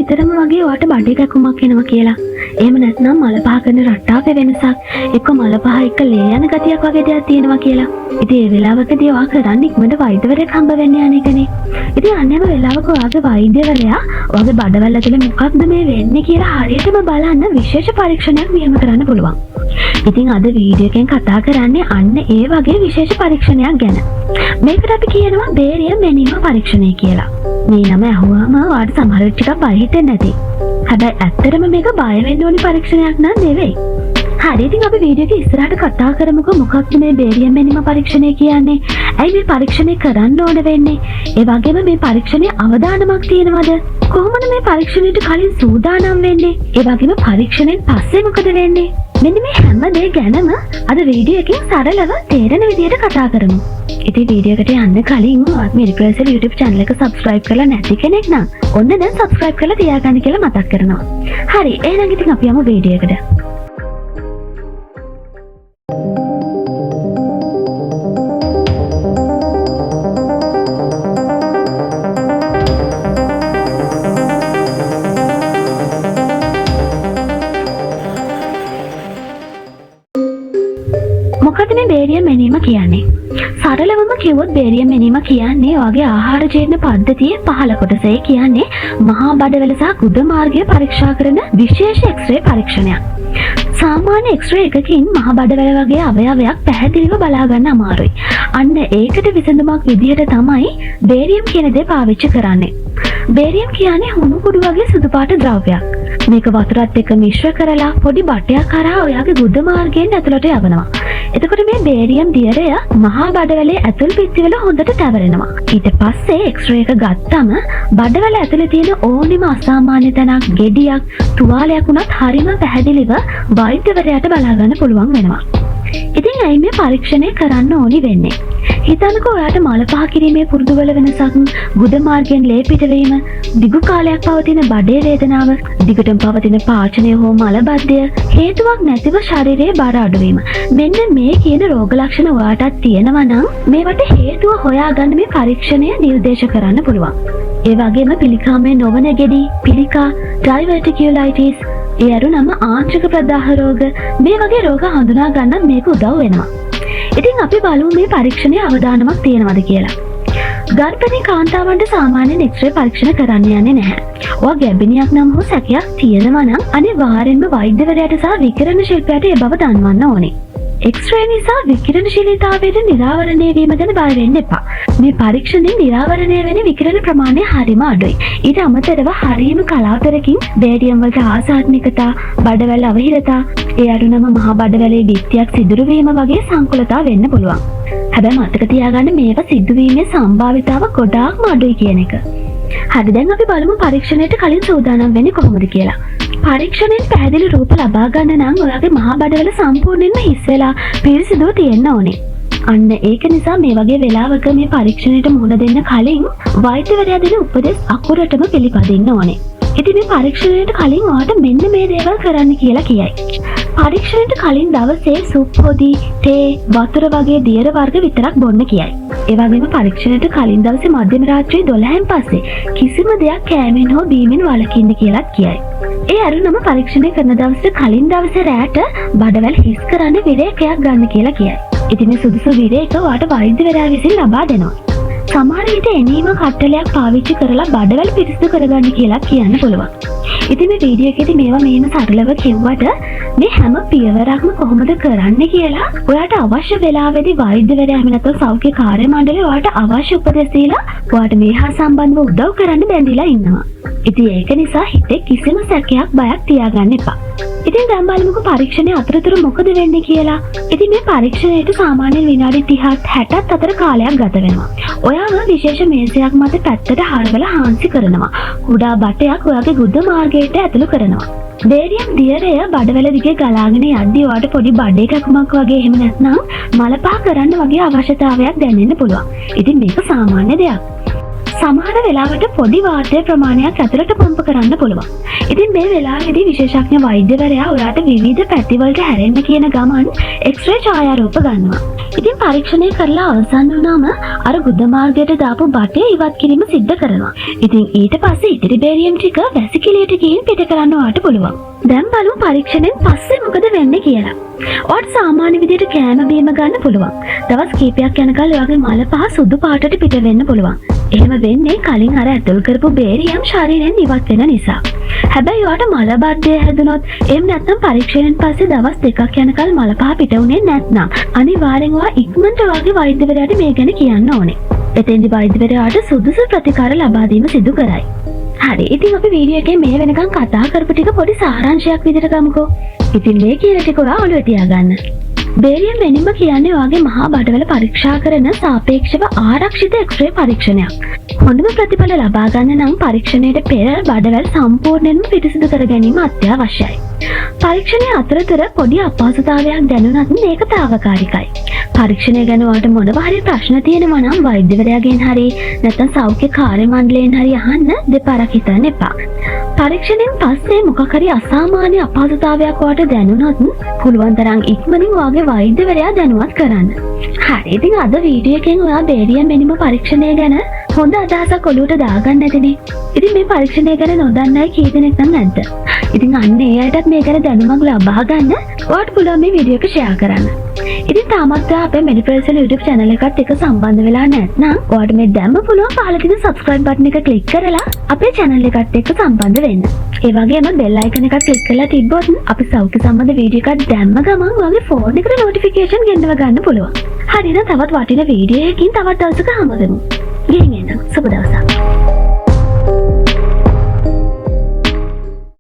නිතරම වගේ ඔයාට බඩේ කැකුමක් එනවා කියලා. එහෙම නැත්නම් මල පහ කරන රට්ටාවේ වෙනසක්, එක්ක මල පහ එක්ක ලේ යන ගතියක් වගේ දෙයක් තියෙනවා කියලා. ඉතින් ඒ වෙලාවකදී ඔයා කරන්නේ ඉක්මනට වෛද්‍යවරයෙක් හම්බ වෙන්න යන එකනේ. ඉතින් අන්නේම වෙලාවක ඔයාගේ වෛද්‍යවරයා ඔයාගේ බඩවැල් ඇතුලේ මොකක්ද මේ වෙන්නේ කියලා හරියටම බලන්න විශේෂ පරීක්ෂණයක් නියම කරන්න පුළුවන්. ඉතින් අද වීඩියෝ එකෙන් කතා කරන්නේ අන්න ඒ වගේ විශේෂ පරීක්ෂණයක් ගැන. මේකට අපි කියනවා බේරියම් මෙනීම පරීක්ෂණය කියලා. මේ නම අහුවාම ඔයාට සමහර විට ටිකක් බය හිතෙන්නේ නැති. හැබැයි ඇත්තටම මේක බය වෙන්න ඕනි පරීක්ෂණයක් නෑ නෙවෙයි. හරි, ඉතින් අපි වීඩියෝ එක ඉස්සරහට කතා කරමුකෝ මොකක්ද මේ බේරියම් මෙනීම පරීක්ෂණය කියන්නේ? ඇයි මේ පරීක්ෂණය කරන්න ඕන වෙන්නේ? ඒ වගේම මේ පරීක්ෂණයේ අවදානමක් තියෙනවද? කොහොමද මේ පරීක්ෂණයට කලින් සූදානම් වෙන්නේ? ඒ වගේම පරීක්ෂණයෙන් පස්සේ මොකද වෙන්නේ? මෙන්න මේ හැම දේ ගැනම අද වීඩියෝ එකෙන් සරලව තේරෙන විදිහට කතා කරමු. ඉතින් වීඩියෝ එකට යන්න කලින් ඔයාත් මේ රිප්‍රෙසල් YouTube channel එක subscribe කරලා නැති කෙනෙක් නම් ඔන්න දැන් subscribe කරලා තියාගන්න කියලා මතක් කරනවා. හරි, එහෙනම් ඉතින් අපි යමු වීඩියෝ එකට. මොකද මේ බේරියම් මෙනීම කියන්නේ? සරලවම කිව්වොත් බේරියම් මෙනීම කියන්නේ ඔයාගේ ආහාර ජීර්ණ පද්ධතියේ පහළ කොටසේ කියන්නේ මහා බඩවැල සහ ගුද මාර්ගය පරීක්ෂා කරන විශේෂ එක්ස්රේ පරීක්ෂණයක්. සාමාන්‍ය එක්ස්රේ එකකින් මහා බඩවැල වගේ අවයවයක් පැහැදිලිව බලා ගන්න අමාරුයි. අන්න ඒකට විසඳුමක් විදිහට තමයි බේරියම් කියන දේ පාවිච්චි කරන්නේ. බේරියම් කියන්නේ හුණු කුඩු වගේ සුදු පාට ද්‍රව්‍යයක්. මේක වතුරත් එක්ක මිශ්‍ර කරලා පොඩි බටයක් කරා ඔයාගේ ගුද මාර්ගයෙන් ඇතුළට යවනවා. එතකොට මේ බේරියම් දියරය මහා බඩවැලේ ඇතුල් පිටිවල හොඳට තැවරෙනවා. ඊට පස්සේ එක්ස්රේ එක ගත්තම බඩවැල ඇතුලේ තියෙන ඕනිම අසාමාන්‍ය තැනක්, ගෙඩියක්, තුවාලයක් උනත් හරිම පැහැදිලිව වෛද්‍යවරයාට බලා ගන්න පුළුවන් වෙනවා. ඉතින් ඇයි මේ පරීක්ෂණය කරන්න ඕනි වෙන්නේ? හිතන්නකෝ ඔයාට මල පහ කිරීමේ පුරුදුවල වෙනසක්, ගුද මාර්ගයෙන් ලේ පිටවීම, දිගු කාලයක් පවතින බඩේ වේදනාව, දිගටම පවතින පාචනය හෝ මලබද්ධය, හේතුවක් නැතිව ශරීරයේ බර අඩුවීම. මෙන්න මේ කියන රෝග ලක්ෂණ ඔයාටත් තියෙනවා නම් මේවට හේතුව හොයාගන්න මේ පරීක්ෂණය නිර්දේශ කරන්න පුළුවන්. ඒ වගේම පිළිකාමය නොවන ගෙඩි, පිළිකා, ඩයිවර්ටිකියුලයිටිස්, ඒ අරුණම ආංශික ප්‍රදාහ රෝග, මේ වගේ රෝග හඳුනා ගන්න මේක උදව් වෙනවා. ඉතින් අපි බලමු මේ පරීක්ෂණයේ අවදානමක් තියෙනවද කියලා. ගර්භණී කාන්තාවන්ට සාමාන්‍යයෙන් එක්ස්රේ පරීක්ෂණ කරන්න යන්නේ නැහැ. ඔයා ගැබිනියක් නම් හෝ සැකයක් තියෙනවා නම් අනිවාර්යෙන්ම වෛද්‍යවරයාට සහ විකිරණ ශිල්පියාට ඒ බව දන්වන්න ඕනේ. එක්ස්රේ නිසා විකිරණශීලීතාවයට නිරාවරණය වීම ගැන බය වෙන්න එපා. මේ පරීක්ෂණයෙන් නිරාවරණය වෙන විකිරණ ප්‍රමාණය හරිම අඩුයි. ඊට අමතරව හරියම කලාතුරකින් බේරියම් වලට ආසාත්මිකතා, බඩවැල් අවහිරතා, ඒ අනුනම මහා බඩවැලේ බිත්තියක් සිදුරු වීම වගේ සංකුලතා වෙන්න පුළුවන්. හැබැයි මතක තියාගන්න මේවා සිදුවීමේ සම්භාවිතාව ගොඩාක්ම අඩුයි කියන එක. හරි, දැන් අපි බලමු පරීක්ෂණයට කලින් සූදානම් වෙන්නේ කොහොමද කියලා. පරීක්ෂණයෙන් පැහැදිලි රූප ලබා ගන්න නම් ඔයාගේ මහා බඩවැල සම්පූර්ණයෙන්ම හිස් වෙලා පිරිසිදුව තියෙන්න ඕනේ. අන්න ඒක නිසා මේ වගේ වෙලාවක මේ පරීක්ෂණයට මුහුණ දෙන්න කලින් වෛද්‍යවරයා දෙන උපදෙස් අකුරටම පිළිපදින්න ඕනේ. ඉතින් මේ පරීක්ෂණයට කලින් ඔයාට මෙන්න මේ දේවල් කරන්න කියලා කියයි. පරීක්ෂණයට කලින් දවසේ සුප් හොදි, තේ, වතුර වගේ දියර වර්ග විතරක් බොන්න කියයි. ඒ වගේම පරීක්ෂණයට කලින් දවසේ මධ්‍යම රාත්‍රියේ 12න් පස්සේ කිසිම දෙයක් කෑමෙන් හෝ බීමෙන් වළකින්න කියලාත් කියයි. ඒ අරුණම පරීක්ෂණය කරන දවසේ කලින් දවසේ රැට බඩවැල් හිස් කරන්න විරේකයක් ගන්න කියලා කියයි. ඉතින් මේ සුදුසු විරේක ඔයාට වෛද්‍යවරයා විසින් ලබා දෙනවා. සමහර විට එනීම කට්ටලයක් පාවිච්චි කරලා බඩවැල් පිරිසිදු කරගන්න කියලා කියන්න පුළුවන්. ඉතින් මේ වීඩියෝ එකේදී මේවා මෙහෙම සරලව කිව්වට මේ හැම පියවරක්ම කොහොමද කරන්නේ කියලා ඔයාට අවශ්‍ය වෙලාවෙදී වෛද්‍යවරයා එහෙම නැත්නම් සෞඛ්‍ය කාර්ය මණ්ඩලය ඔයාට අවශ්‍ය උපදෙස් දීලා ඔයාට මේ හා සම්බන්ධව උදව් කරන්න බැඳිලා ඉන්නවා. ඉතින් ඒක නිසා හිතේ කිසිම සැකයක් බයක් තියාගන්න එපා. ඉතින් දැන් බලමුකෝ පරීක්ෂණයේ අතරතුර මොකද වෙන්නේ කියලා. ඉතින් මේ පරීක්ෂණයට සාමාන්‍යයෙන් විනාඩි 30ත් 60ත් අතර කාලයක් ගත වෙනවා. ඔයාම විශේෂ මේසයක් මත පැත්තට හරවලා හාන්සි කරනවා. කුඩා බටයක් ඔයාගේ ගුද මාර්ගයට ඇතුළු කරනවා. බේරියම් දියරය බඩවැල දිගේ ගලාගෙන යද්දී ඔයාට පොඩි බඩේ කැකුමක් වගේ එහෙම නැත්නම් මල පහ කරන්න වගේ අවශ්‍යතාවයක් දැනෙන්න පුළුවන්. ඉතින් මේක සාමාන්‍ය දෙයක්. සමහර වෙලාවට පොඩි වාතය ප්‍රමාණයක් ඇතුළට පම්ප කරන්න පුළුවන්. ඉතින් මේ වෙලාවේදී විශේෂඥ වෛද්‍යවරයා ඔයාට විවිධ පැතිවලට හැරෙන්න කියන ගමන් එක්ස්රේ ඡායාරූප ගන්නවා. ඉතින් පරීක්ෂණය කරලා අවසන් වුණාම අර ගුද මාර්ගයට දාපු බටය ඉවත් කිරීම සිද්ධ කරනවා. ඉතින් ඊට පස්සේ ඉතිරි බේරියම් ටික වැසිකිළියට ගිහින් පිට කරන්න ඔයාට පුළුවන්. දැන් බලමු පරීක්ෂණයෙන් පස්සේ මොකද වෙන්නේ කියලා. ඔයාට සාමාන්‍ය විදිහට කෑම බීම ගන්න පුළුවන්. දවස් කිහිපයක් යනකල් ඔයාගේ මල පහ සුදු පාටට පිට වෙන්න පුළුවන්. එහෙම වෙන්නේ කලින් අර ඇතුල් කරපු බේරියම් ශරීරයෙන් ඉවත් වෙන නිසා. හැබැයි ඔයාට මල බද්ධය හැදුනොත් එහෙම නැත්නම් පරීක්ෂණයෙන් පස්සේ දවස් දෙකක් යනකල් මල පහ පිට වුණේ නැත්නම් අනිවාර්යෙන් ඔයා ඉක්මනට ඔයාගේ වෛද්‍යවරයාට මේ ගැන කියන්න ඕනේ. එතෙන්දි වෛද්‍යවරයාට සුදුසු ප්‍රතිකාර ලබා දීම සිදු කරයි. හරි, ඉතින් අපි වීඩියෝ එකේ මේ වෙනකන් කතා කරපු ටික පොඩි සාරාංශයක් විදිහට ගමුකෝ. ඉතින් මේ කියන ටික ඔයා ඔළුවේ තියාගන්න. බේරියම් වෙනින්ම කියන්නේ ඔයාගේ මහා බඩවැල පරීක්ෂා කරන සාපේක්ෂව ආරක්ෂිත එක්ස්රේ පරීක්ෂණයක්. හොඳම ප්‍රතිඵල ලබා ගන්න නම් පරීක්ෂණයට පෙර බඩවැල් සම්පූර්ණයෙන්ම පිරිසිදු කර ගැනීම අත්‍යවශ්‍යයි. පරීක්ෂණය අතරතුර පොඩි අපහසුතාවයක් දැනුණත් මේක తాවකාලිකයි. පරීක්ෂණය ගැන ඔයාලට මොනවා හරි ප්‍රශ්න තියෙනවා නම් වෛද්‍යවරයාගෙන් හරි නැත්නම් සෞඛ්‍ය කාර්ය මණ්ඩලයෙන් හරි අහන්න දෙපාරක් හිතන්න එපා. පරීක්ෂණයෙන් පස්සේ මොකක් හරි අසාමාන්‍ය අපහසුතාවයක් ඔයාලට දැනුණොත් පුළුවන් තරම් ඉක්මනින් ඔයාගේ වෛද්‍යවරයා දැනුවත් කරන්න. හරි, ඉතින් අද වීඩියෝ එකෙන් ඔයා බේරියම් වෙනිම පරීක්ෂණය ගැන හොඳ අදහසක් ඔලුවට දාගන්න ඇතිනේ. ඉතින් මේ පරීක්ෂණය ගැන නොදන්න අය කී දෙනෙක් නම් නැද්ද? ඉතින් අන්න ඒ අයටත් මේ ගැන දැනුමක් ලබා ගන්න ඔයාට පුළුවන් මේ වීඩියෝ එක ෂෙයා කරන්න. ඉතින් තාමත් අපේ මෙඩිප්‍රෙසල් YouTube channel එකත් එක්ක සම්බන්ධ වෙලා නැත්නම් ඔයාට මේ දැම්ම පුළුවන් පහළ තියෙන subscribe button එක click කරලා අපේ channel එකත් එක්ක සම්බන්ධ වෙන්න. ඒ වගේම bell icon එකත් click කරලා තිබ්බොත් අපි සෞඛ්‍ය සම්බන්ධ වීඩියෝ එකක් දැම්ම ගමන් ඔයාගේ phone එකට notification ගෙන්නව ගන්න පුළුවන්. හරි, එහෙනම් තවත් වටින වීඩියෝ එකකින් තවත් දවසක හමු වෙමු. ගිහින් එන්න. සුබ දවසක්.